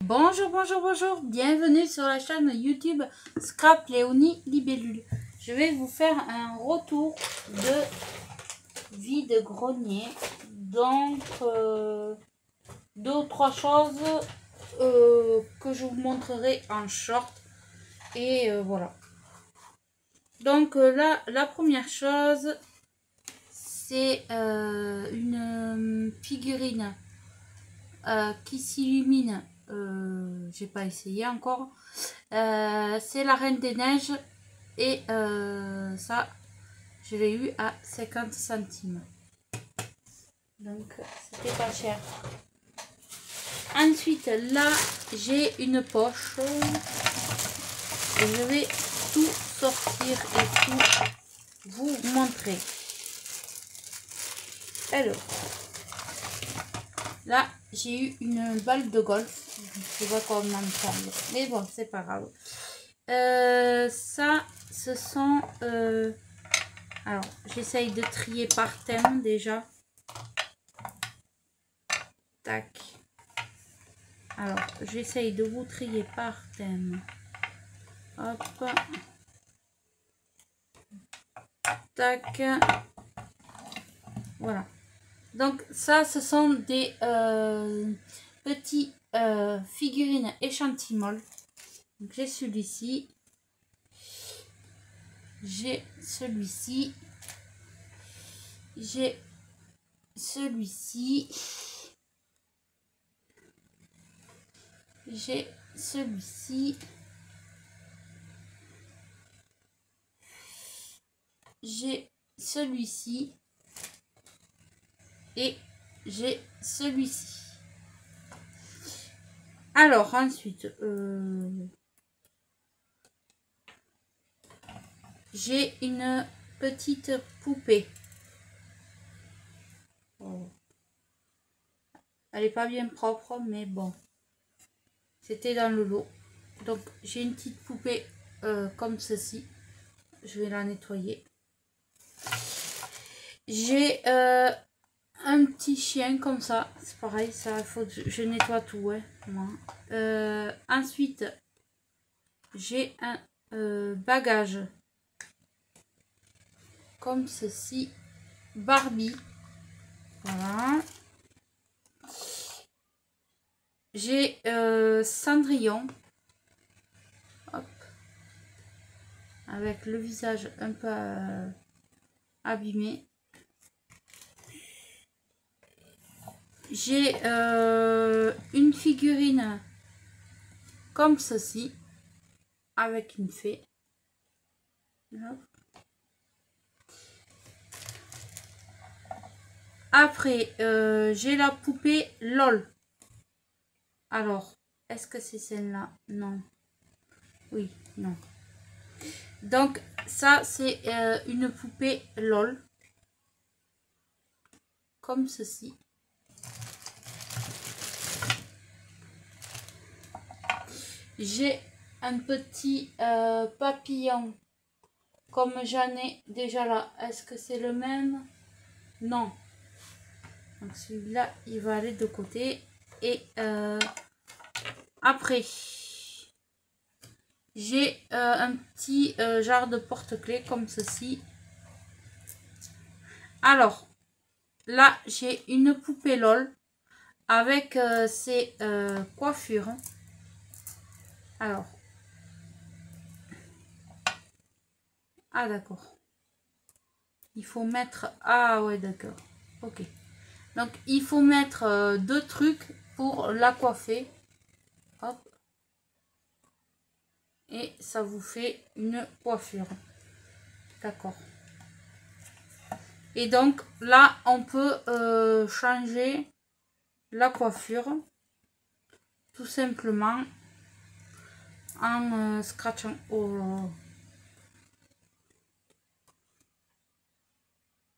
Bonjour, bonjour, bonjour, bienvenue sur la chaîne YouTube Scrap Léonie Libellule. Je vais vous faire un retour de vide-grenier. Donc, deux ou trois choses que je vous montrerai en short. Et voilà. Donc là, la première chose, c'est une figurine qui s'illumine. J'ai pas essayé encore. C'est la Reine des Neiges et ça je l'ai eu à 50 centimes, donc c'était pas cher. Ensuite là j'ai une poche et je vais tout sortir et tout vous montrer. Alors là j'ai eu une balle de golf. Je vois qu'on entend, mais bon, c'est pas grave. Ça, ce sont... alors, j'essaye de trier par thème déjà. Tac. Alors, j'essaye de vous trier par thème. Hop. Tac. Voilà. Donc, ça, ce sont des petits figurines échantillons. Donc, j'ai celui-ci. J'ai celui-ci. J'ai celui-ci. J'ai celui-ci. J'ai celui-ci. Et j'ai celui-ci. Alors, ensuite, j'ai une petite poupée. Oh. Elle n'est pas bien propre, mais bon. C'était dans le lot. Donc, j'ai une petite poupée comme ceci. Je vais la nettoyer. J'ai un petit chien comme ça. C'est pareil, ça, faut que je nettoie tout. Ouais, moi. Ensuite, j'ai un bagage comme ceci. Barbie. Voilà. J'ai Cendrillon. Hop. Avec le visage un peu abîmé. J'ai une figurine comme ceci. Avec une fée. Hop. Après, j'ai la poupée LOL. Alors, est-ce que c'est celle-là? Non. Oui, non. Donc, ça, c'est une poupée LOL. Comme ceci. J'ai un petit papillon. Comme j'en ai déjà là. Est-ce que c'est le même? Non. Donc, celui-là, il va aller de côté. Et après, j'ai un petit genre de porte-clés comme ceci. Alors, là, j'ai une poupée LOL avec ses coiffures. Alors, ah d'accord. Il faut mettre... Ah ouais, d'accord. Ok. Donc, il faut mettre deux trucs pour la coiffer. Hop. Et ça vous fait une coiffure. D'accord. Et donc, là, on peut changer la coiffure. Tout simplement en scratchant.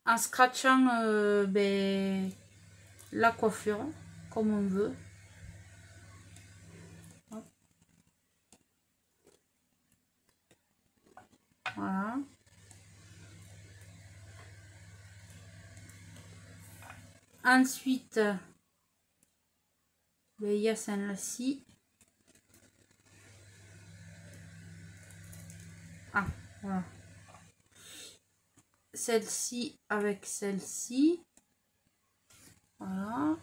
En scratchant la coiffure comme on veut. Voilà. Ensuite, il y a celle-ci. Ah, voilà. Celle-ci avec celle-ci. Voilà.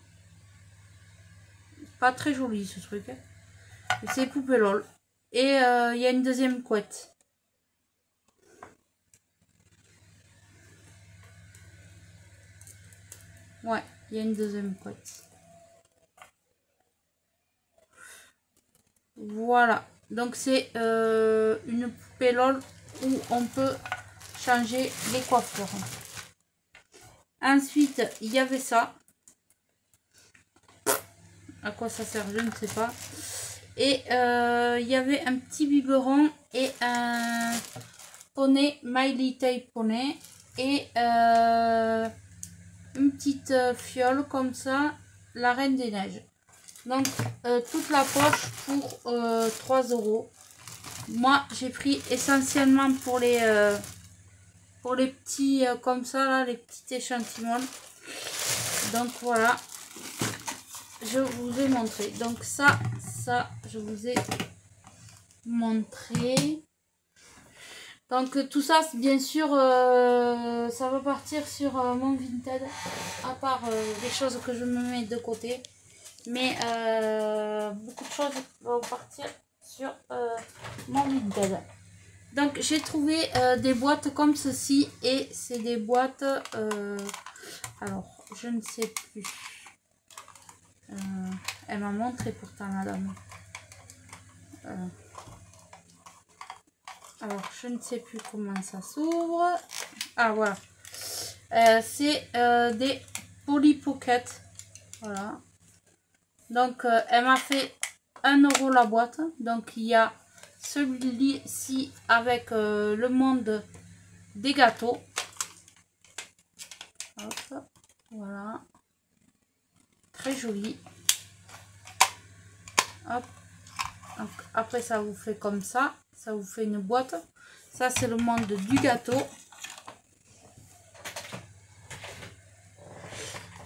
Pas très joli ce truc. Hein. C'est poupée lol. Et il y a une deuxième couette. Ouais, il y a une deuxième couette. Voilà. Donc c'est une poupée lol où on peut changer les coiffures. Ensuite, il y avait ça. À quoi ça sert, je ne sais pas. Et il y avait un petit biberon et un poney, My Little Pony. Et une petite fiole comme ça, la Reine des Neiges. Donc toute la poche pour 3 €. Moi j'ai pris essentiellement pour les petits comme ça là, les petits échantillons. Donc voilà, je vous ai montré. Donc ça je vous ai montré. Donc tout ça, bien sûr, ça va partir sur mon Vinted, à part les choses que je me mets de côté. Mais beaucoup de choses vont partir sur mon Vinted. Donc j'ai trouvé des boîtes comme ceci, et c'est des boîtes, alors je ne sais plus. Elle m'a montré pourtant la dame. Alors, je ne sais plus comment ça s'ouvre. Ah, voilà. C'est des Polly Pocket. Voilà. Donc, elle m'a fait 1 € la boîte. Donc, il y a celui-ci avec le monde des gâteaux. Hop. Voilà. Très joli. Hop. Donc, après, ça vous fait comme ça. Ça vous fait une boîte. Ça, c'est le monde du gâteau.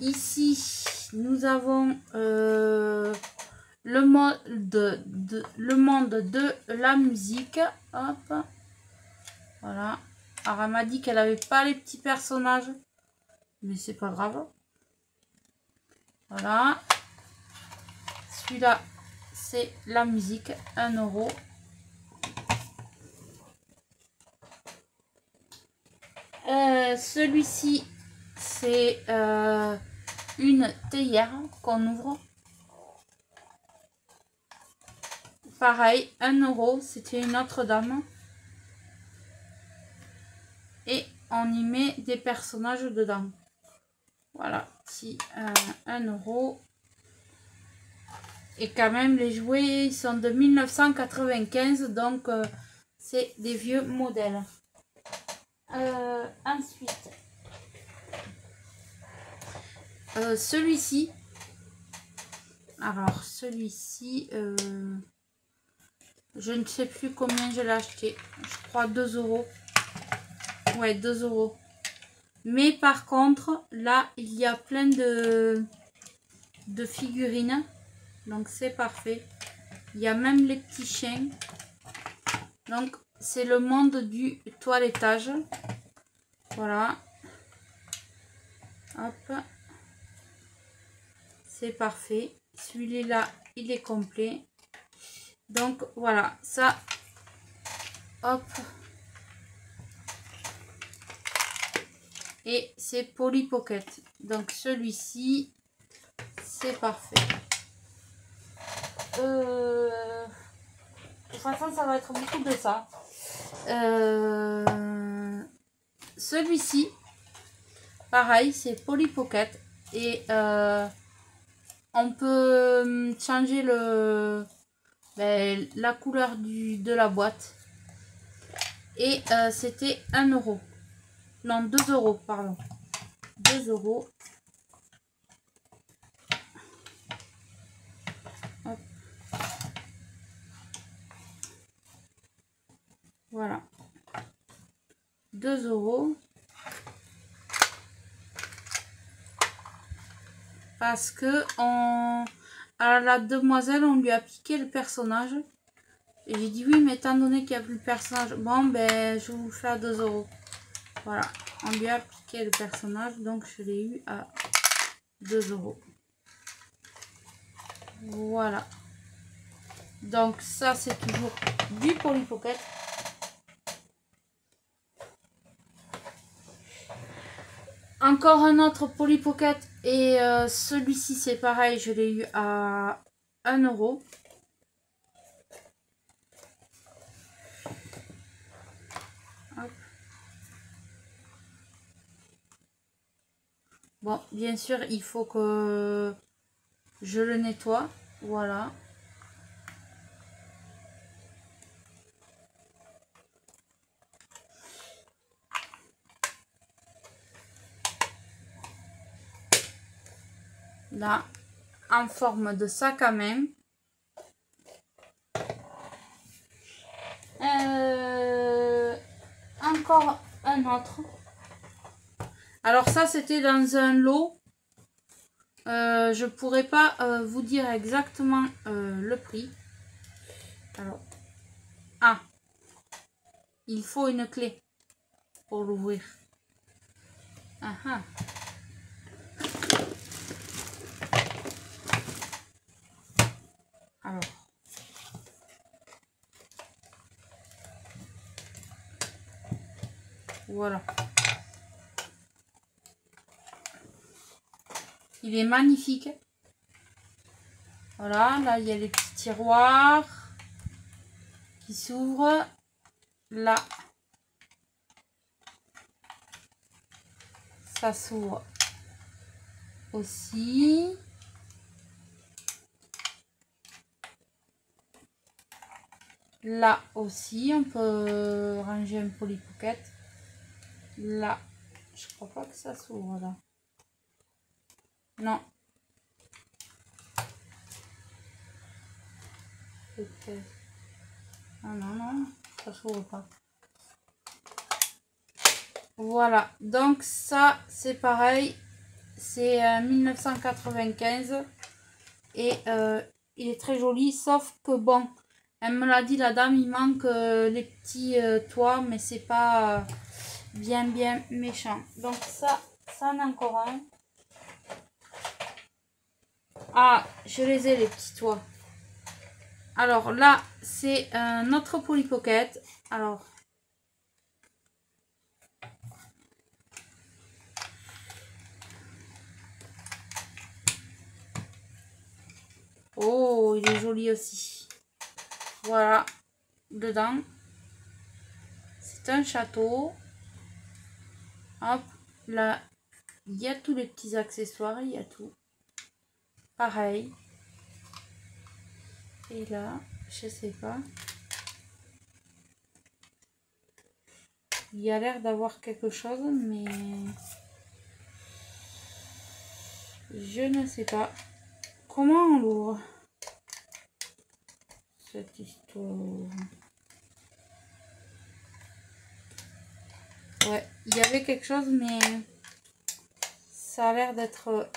Ici, nous avons le monde de la musique. Hop. Voilà. Alors, elle m'a dit qu'elle n'avait pas les petits personnages. Mais c'est pas grave. Voilà. Celui-là, c'est la musique. 1 €. Celui-ci, c'est une théière qu'on ouvre. Pareil, 1 €. C'était une autre dame. Et on y met des personnages dedans. Voilà, petit 1 €. Et quand même, les jouets, ils sont de 1995. Donc, c'est des vieux modèles. Ensuite, celui-ci. Alors, celui-ci, je ne sais plus combien je l'ai acheté. Je crois 2 €. Ouais, 2 €. Mais par contre, là, il y a plein de figurines. Donc, c'est parfait. Il y a même les petits chiens. Donc, c'est le monde du toilettage. Voilà. Hop. C'est parfait. Celui-là, il est complet. Donc, voilà. Ça, hop. Et c'est Polly Pocket. Donc, celui-ci, c'est parfait. De toute façon, ça va être beaucoup de ça. Celui-ci, pareil, c'est Polly Pocket. Et on peut changer la couleur de la boîte. Et c'était 1 €. Non, 2 €, pardon. 2 €. Hop. Voilà. 2 €. Parce que à la demoiselle, on lui a piqué le personnage. Et j'ai dit oui, mais étant donné qu'il n'y a plus de personnage, bon, ben, je vous le fais à 2 €. Voilà, on lui a piqué le personnage, donc je l'ai eu à 2 €. Voilà. Donc ça, c'est toujours du Polly Pocket. Encore un autre Polly Pocket et celui-ci c'est pareil, je l'ai eu à 1 €. Hop. Bon, bien sûr, il faut que je le nettoie. Voilà. Là, en forme de sac à main. Encore un autre. Alors ça, c'était dans un lot. Je pourrais pas vous dire exactement le prix. Alors, il faut une clé pour l'ouvrir. Alors, voilà. Il est magnifique. Voilà, là il y a les petits tiroirs qui s'ouvrent. Là, ça s'ouvre aussi. Là aussi, on peut ranger un Polly Pocket. Là, je crois pas que ça s'ouvre là. Non. Ah non, non, ça s'ouvre pas. Voilà, donc ça c'est pareil. C'est 1995. Et il est très joli, sauf que bon, elle me l'a dit la dame, il manque les petits toits, mais c'est pas bien méchant. Donc ça en a encore un. Ah, je les ai les petits toits. Alors là, c'est un autre Polly Pocket. Alors, oh, il est joli aussi. Voilà, dedans, c'est un château. Hop, là, il y a tous les petits accessoires, il y a tout. Pareil. Et là, je sais pas. Il y a l'air d'avoir quelque chose, mais je ne sais pas. Comment on l'ouvre cette histoire? Ouais, il y avait quelque chose, mais ça a l'air d'être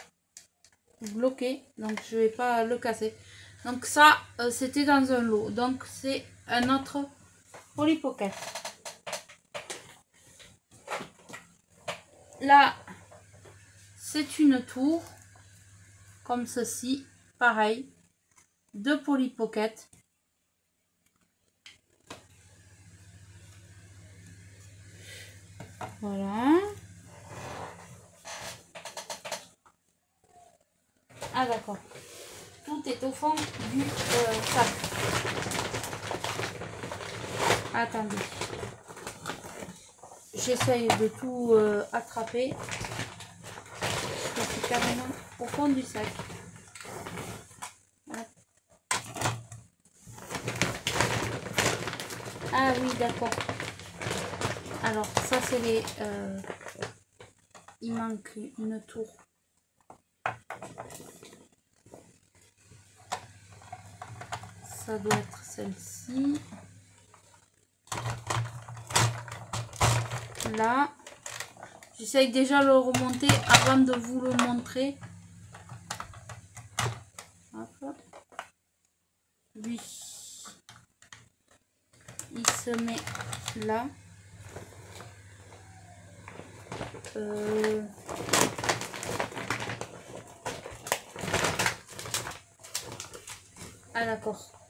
bloqué, donc je vais pas le casser. Donc ça, c'était dans un lot. Donc c'est un autre Polly Pocket. Là, c'est une tour, comme ceci, pareil, de Polly Pocket. Voilà. Ah d'accord. Tout est au fond du sac. Attendez. J'essaye de tout attraper. C'est carrément au fond du sac. Hop. Ah oui, d'accord. Alors ça c'est les... il manque une tour. Ça doit être celle-ci. Là. J'essaye déjà de le remonter avant de vous le montrer. Hop. Lui. il se met là. Ah d'accord.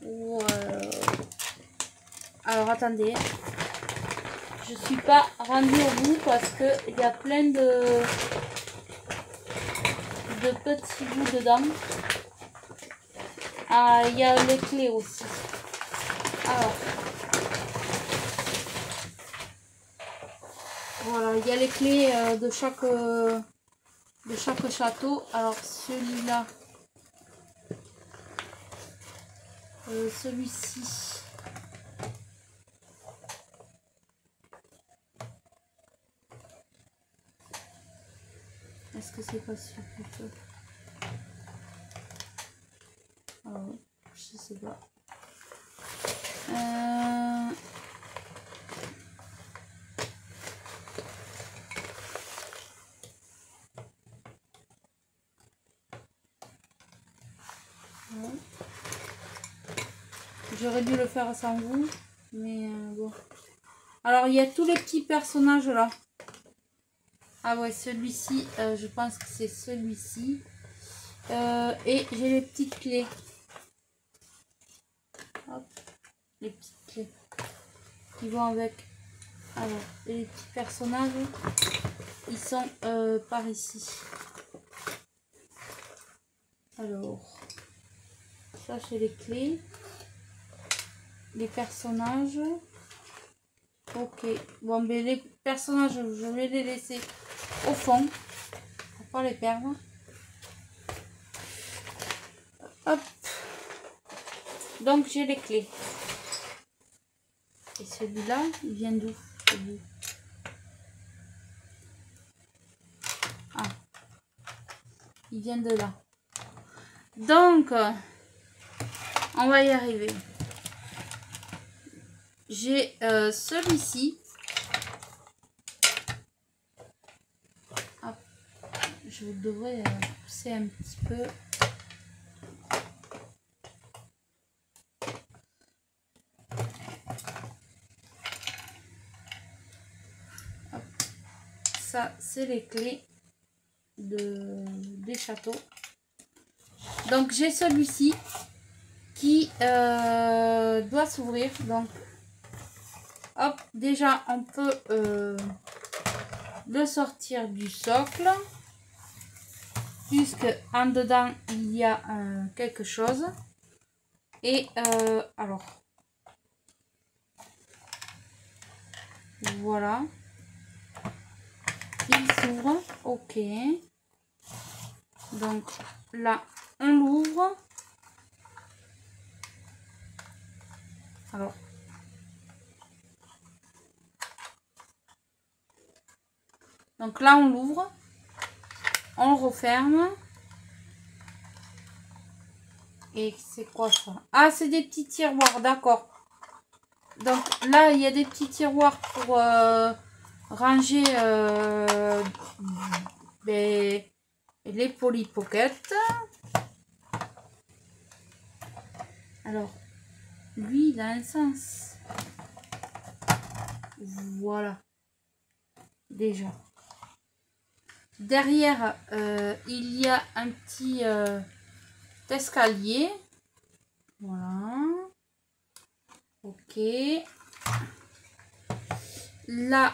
Alors attendez. Je suis pas rendue au bout parce que il y a plein de petits bouts dedans. Ah, il y a les clés aussi. Alors. Voilà, il y a les clés de chaque château. Alors celui-là, celui-ci. Est-ce que c'est pas sûr plutôt? Ah oui, je sais pas. J'aurais dû le faire sans vous, mais bon. Alors, il y a tous les petits personnages là. Ah ouais, celui-ci, je pense que c'est celui-ci. Et j'ai les petites clés. Hop, les petites clés qui vont avec. Alors, et les petits personnages, ils sont par ici. Alors, ça c'est les clés. Les personnages. Ok, bon, mais les personnages, je vais les laisser au fond pour pas les perdre. Hop. Donc j'ai les clés. Et celui-là, il vient d'où? Ah, il vient de là. Donc, on va y arriver. J'ai celui-ci. Je devrais pousser un petit peu. Hop. Ça, c'est les clés des châteaux. Donc, j'ai celui-ci qui doit s'ouvrir. Donc, hop, déjà, on peut le sortir du socle. Puisque en dedans, il y a quelque chose. Et alors, voilà. Il s'ouvre. Ok. Donc là, on l'ouvre. Alors. Donc là, on l'ouvre. On le referme. Et c'est quoi ça? Ah, c'est des petits tiroirs, d'accord. Donc là, il y a des petits tiroirs pour ranger les Polly Pocket. Alors, lui, il a un sens. Voilà. Déjà. Derrière, il y a un petit escalier. Voilà. Ok. Là,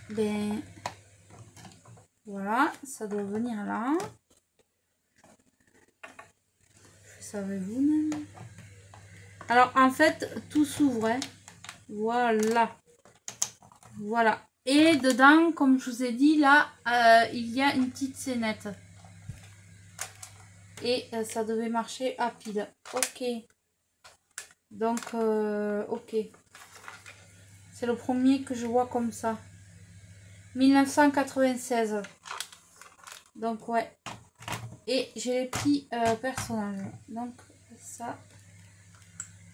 ben, voilà, ça doit venir là. Savez-vous même? Alors, en fait, tout s'ouvre. Hein. Voilà. Voilà. Et dedans, comme je vous ai dit, là, il y a une petite scénette. Et ça devait marcher à pile. Ok. Donc, ok. C'est le premier que je vois comme ça. 1996. Donc, ouais. Et j'ai les petits personnages. Donc, ça.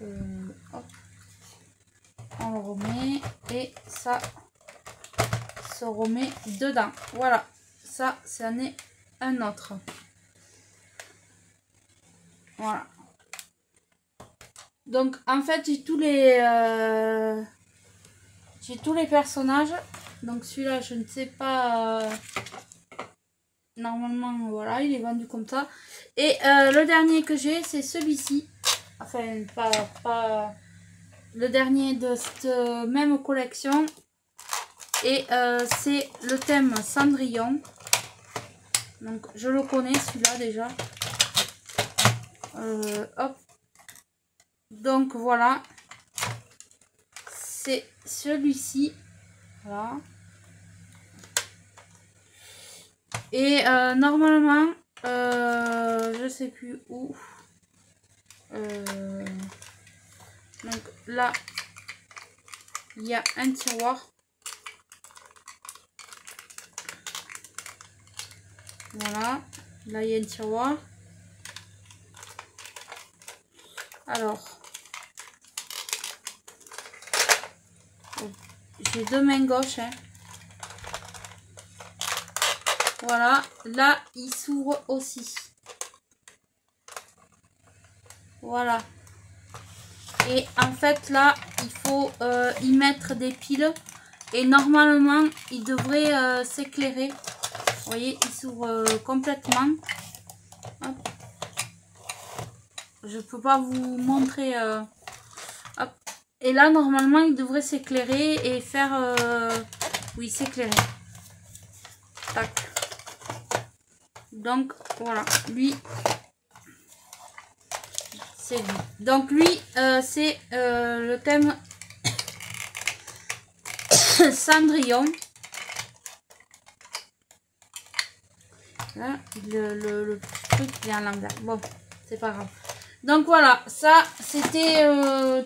Hop. On le remet. Et ça se remet dedans. Voilà. Ça, c'en est un autre. Voilà. Donc en fait j'ai tous les personnages. Donc celui-là je ne sais pas. Normalement voilà, il est vendu comme ça. Et le dernier que j'ai c'est celui-ci. Enfin pas le dernier de cette même collection. Et c'est le thème Cendrillon. Donc je le connais celui-là déjà. Hop. Donc voilà. C'est celui-ci. Voilà. Et normalement, je sais plus où. Donc là, il y a un tiroir. Voilà. Là, il y a un tiroir. Alors, j'ai deux mains gauches. Hein. Voilà. Là, il s'ouvre aussi. Voilà. Et en fait, là, il faut y mettre des piles. Et normalement, il devrait s'éclairer. Vous voyez, il s'ouvre complètement. Hop. Je peux pas vous montrer. Hop. Et là, normalement, il devrait s'éclairer et faire... oui, s'éclairer. Tac. Donc, voilà. Lui, c'est lui. Donc, lui, c'est le thème Cendrillon. Là, le truc il est à l'envers. Bon, c'est pas grave. Donc voilà, ça c'était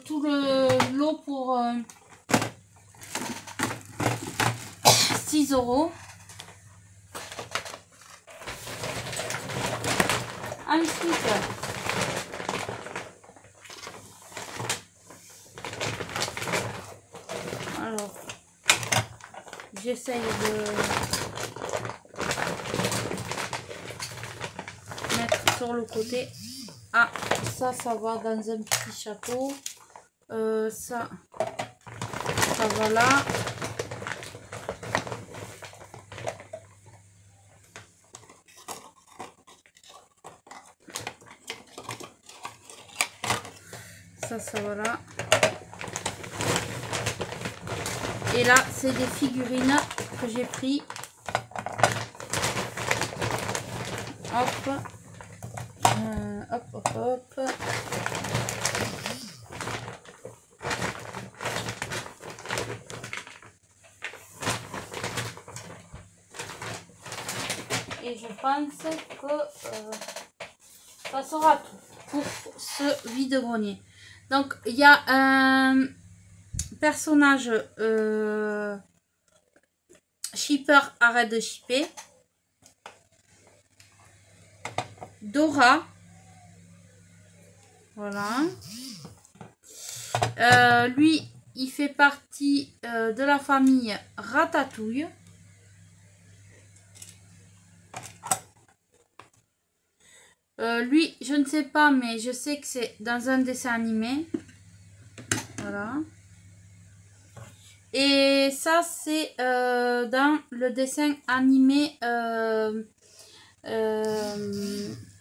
tout le lot pour 6 €. Ensuite, alors, j'essaye de mettre sur le côté. Ah, ça va dans un petit chapeau. Ça va là. Ça va là. Et là, c'est des figurines que j'ai pris. Hop. Hop, hop, hop. Et je pense que ça sera tout pour ce vide-grenier. Donc, il y a un personnage shipper, arrête de shipper. Dora. Voilà. Lui, il fait partie de la famille Ratatouille. Lui, je ne sais pas, mais je sais que c'est dans un dessin animé. Voilà. Et ça, c'est dans le dessin animé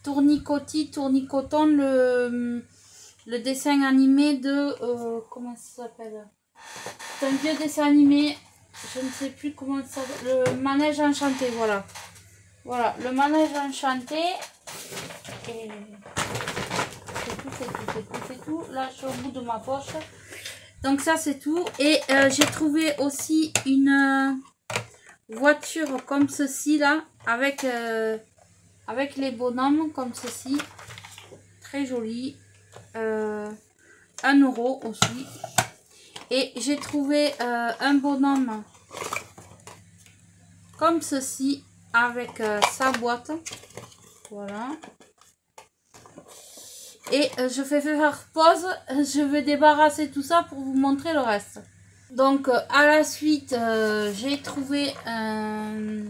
Tournicoton, le dessin animé de... comment ça s'appelle? C'est un vieux dessin animé, je ne sais plus comment ça s'appelle. Le manège enchanté, voilà. Voilà, le manège enchanté. Et c'est tout. Là, je suis au bout de ma poche. Donc ça, c'est tout. Et j'ai trouvé aussi une voiture comme ceci, là, avec les bonhommes comme ceci. Très joli. 1 € aussi. Et j'ai trouvé un bonhomme comme ceci avec sa boîte. Voilà. Et je vais faire pause. Je vais débarrasser tout ça pour vous montrer le reste. Donc à la suite, j'ai trouvé un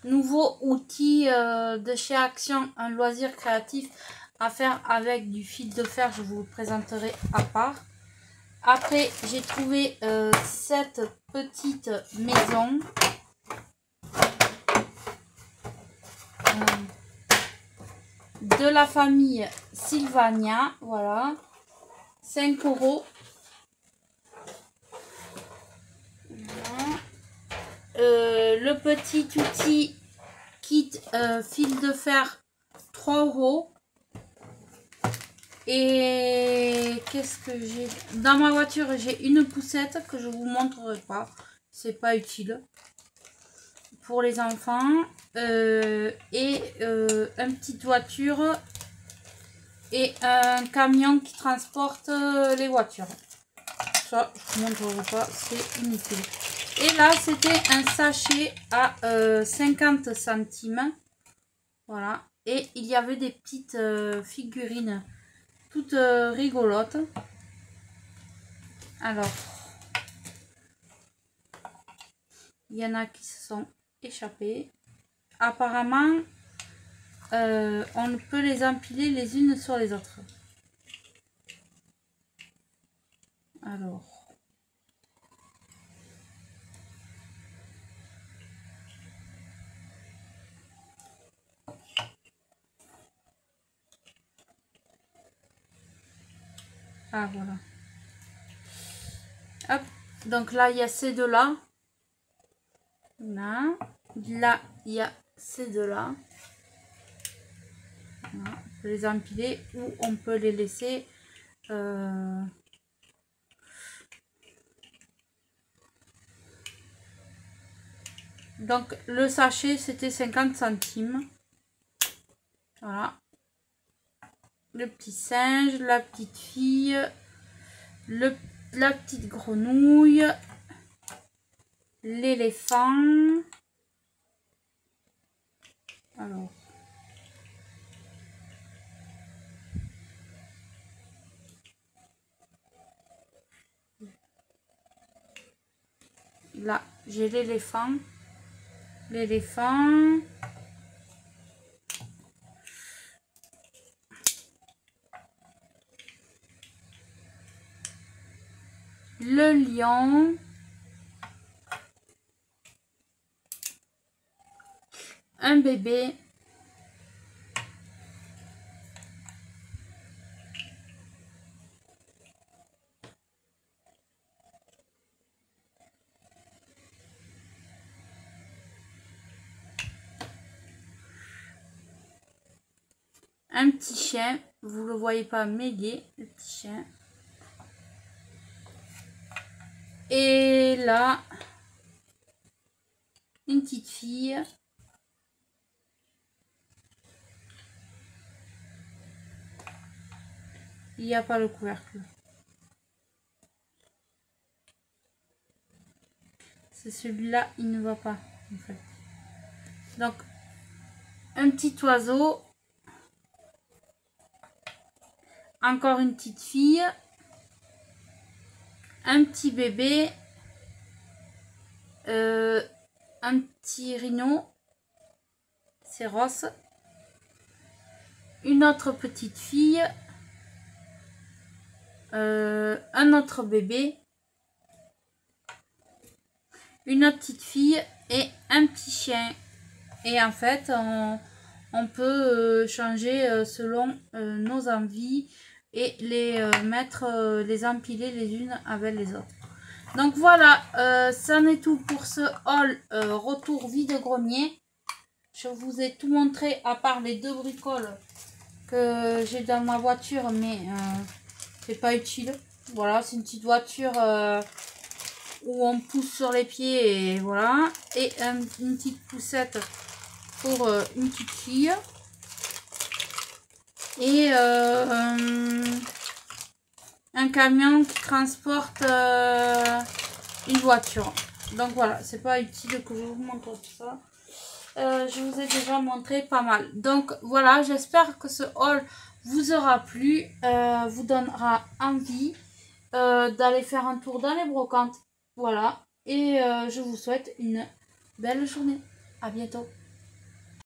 nouveau outil de chez Action, un loisir créatif à faire avec du fil de fer, je vous le présenterai à part. Après, j'ai trouvé cette petite maison. De la famille Sylvania, voilà, 5 €. Voilà. Le petit outil kit fil de fer, 3 €. Et qu'est-ce que j'ai dans ma voiture? J'ai une poussette que je vous montrerai pas, c'est pas utile pour les enfants. Et une petite voiture et un camion qui transporte les voitures. Ça, je vous montrerai pas, c'est inutile. Et là, c'était un sachet à 50 centimes. Voilà. Et il y avait des petites figurines toutes rigolotes. Alors, il y en a qui se sont échappées. Apparemment, on peut les empiler les unes sur les autres. Alors. Ah, voilà. Hop. Donc là, il y a ces deux-là. Là. Là, il y a ces deux-là. Voilà. On peut les empiler ou on peut les laisser. Donc, le sachet, c'était 50 centimes. Voilà. Le petit singe, la petite fille, la petite grenouille, l'éléphant. Alors. Là, j'ai l'éléphant. L'éléphant. Le lion. Un bébé. Un petit chien, vous le voyez pas, mais il est le petit chien. Et là, une petite fille. Il n'y a pas le couvercle. C'est celui-là, il ne va pas, en fait. Donc, un petit oiseau. Encore une petite fille. Un petit bébé. Un petit rhino. C'est Ross. Une autre petite fille. Un autre bébé. Une autre petite fille et un petit chien. Et en fait, on peut changer selon nos envies et les mettre, les empiler les unes avec les autres. Donc voilà, c'en est tout pour ce haul retour vide-grenier. Je vous ai tout montré à part les deux bricoles que j'ai dans ma voiture, mais c'est pas utile. Voilà, c'est une petite voiture où on pousse sur les pieds et voilà. Et une petite poussette pour une petite fille. Et un camion qui transporte une voiture. Donc voilà, c'est pas utile que je vous montre tout ça. Je vous ai déjà montré pas mal. Donc voilà, j'espère que ce haul vous aura plu, vous donnera envie d'aller faire un tour dans les brocantes. Voilà, et je vous souhaite une belle journée. À bientôt.